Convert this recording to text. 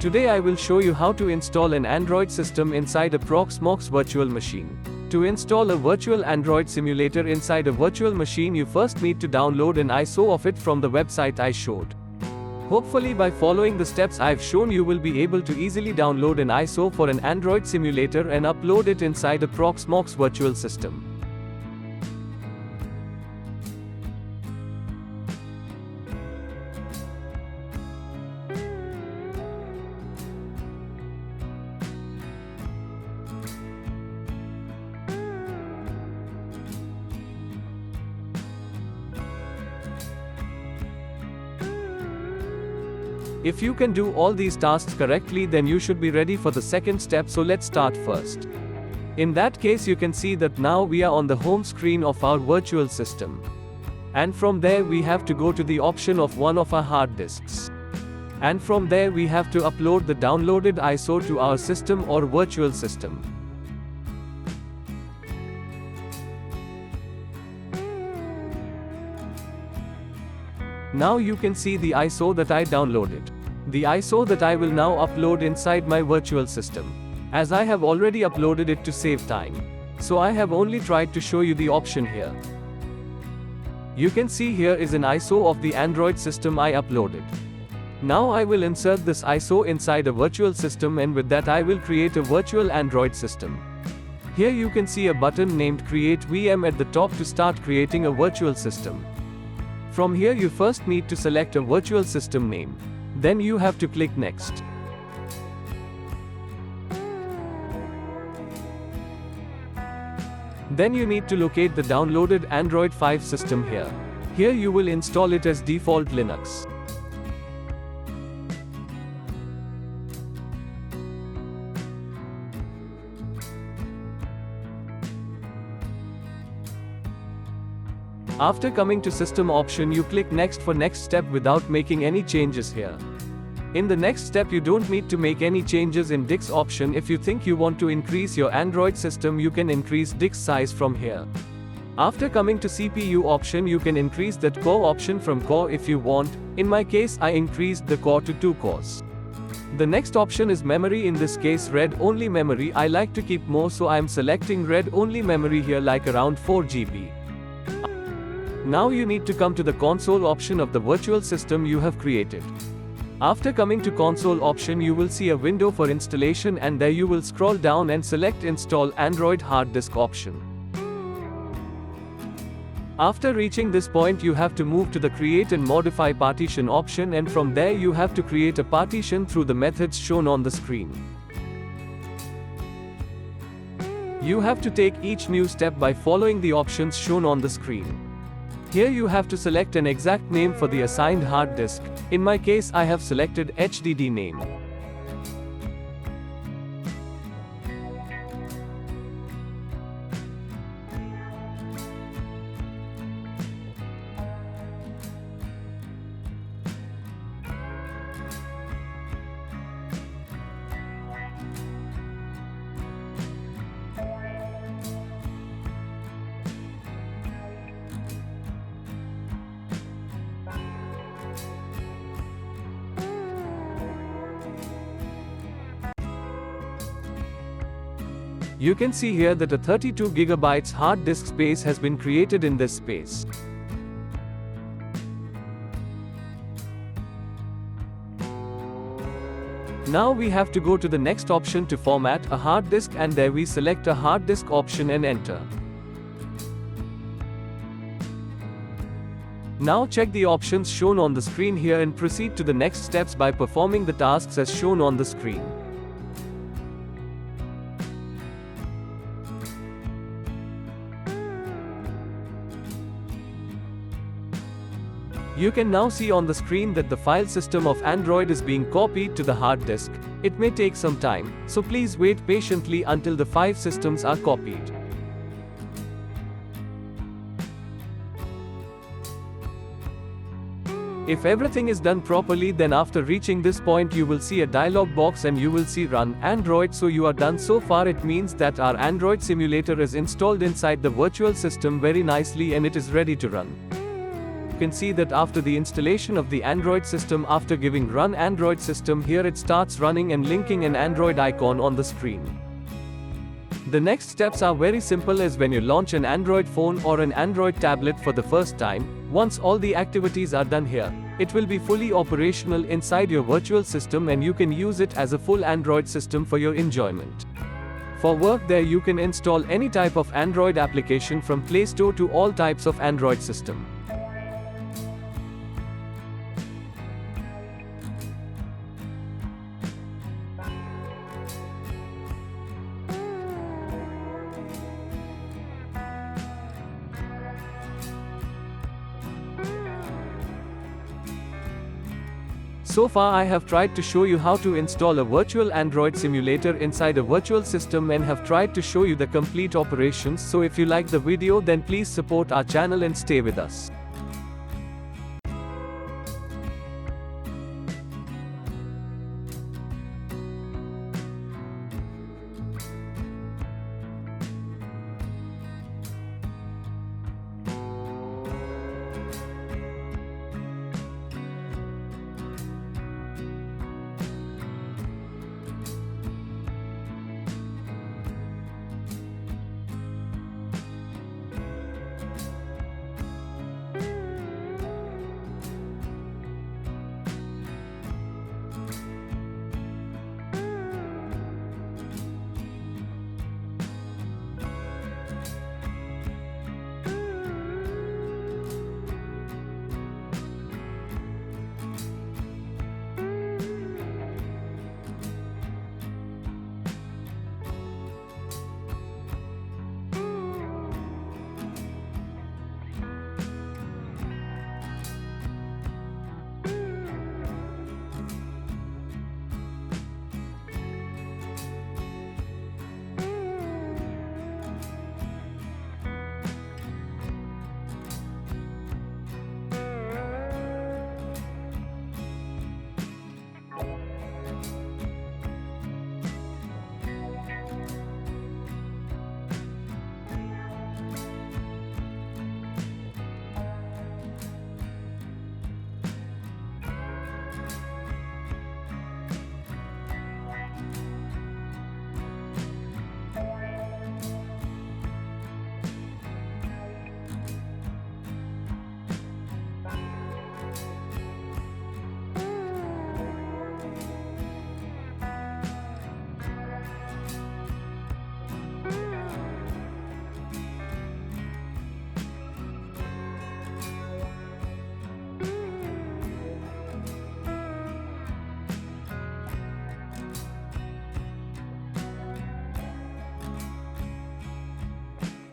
Today I will show you how to install an Android system inside a Proxmox virtual machine. To install a virtual Android simulator inside a virtual machine, you first need to download an ISO of it from the website I showed. Hopefully by following the steps I've shown, you will be able to easily download an ISO for an Android simulator and upload it inside a Proxmox virtual system. If you can do all these tasks correctly, then you should be ready for the second step, so let's start first. In that case, you can see that now we are on the home screen of our virtual system. And from there we have to go to the option of one of our hard disks. And from there we have to upload the downloaded ISO to our system or virtual system. Now you can see the ISO that I downloaded. The ISO that I will now upload inside my virtual system, as I have already uploaded it to save time. So I have only tried to show you the option here. You can see here is an ISO of the Android system I uploaded. Now I will insert this ISO inside a virtual system, and with that I will create a virtual Android system. Here you can see a button named Create VM at the top to start creating a virtual system. From here you first need to select a virtual system name. Then you have to click Next. Then you need to locate the downloaded Android 5 system here. Here you will install it as default Linux. After coming to system option, you click next for next step without making any changes here. In the next step you don't need to make any changes in disk option. If you think you want to increase your Android system, you can increase disk size from here. After coming to CPU option, you can increase that core option from core if you want. In my case I increased the core to 2 cores. The next option is memory, in this case read only memory. I like to keep more, so I am selecting read only memory here, like around 4 GB. Now you need to come to the console option of the virtual system you have created. After coming to console option, you will see a window for installation, and there you will scroll down and select install Android hard disk option. After reaching this point, you have to move to the create and modify partition option, and from there you have to create a partition through the methods shown on the screen. You have to take each new step by following the options shown on the screen. Here you have to select an exact name for the assigned hard disk. In my case I have selected HDD name. You can see here that a 32 GB hard disk space has been created in this space. Now we have to go to the next option to format a hard disk, and there we select a hard disk option and enter. Now check the options shown on the screen here and proceed to the next steps by performing the tasks as shown on the screen. You can now see on the screen that the file system of Android is being copied to the hard disk. It may take some time, so please wait patiently until the 5 systems are copied. If everything is done properly, then after reaching this point you will see a dialog box and you will see Run Android. So you are done so far. It means that our Android simulator is installed inside the virtual system very nicely and it is ready to run. can see that after the installation of the Android system, after giving run Android system, here it starts running and linking an Android icon on the screen. The next steps are very simple as when you launch an Android phone or an Android tablet for the first time. Once all the activities are done here, it will be fully operational inside your virtual system and you can use it as a full Android system for your enjoyment. For work there you can install any type of Android application from Play Store to all types of Android system. So far I have tried to show you how to install a virtual Android simulator inside a virtual system and have tried to show you the complete operations. So if you like the video, then please support our channel and stay with us.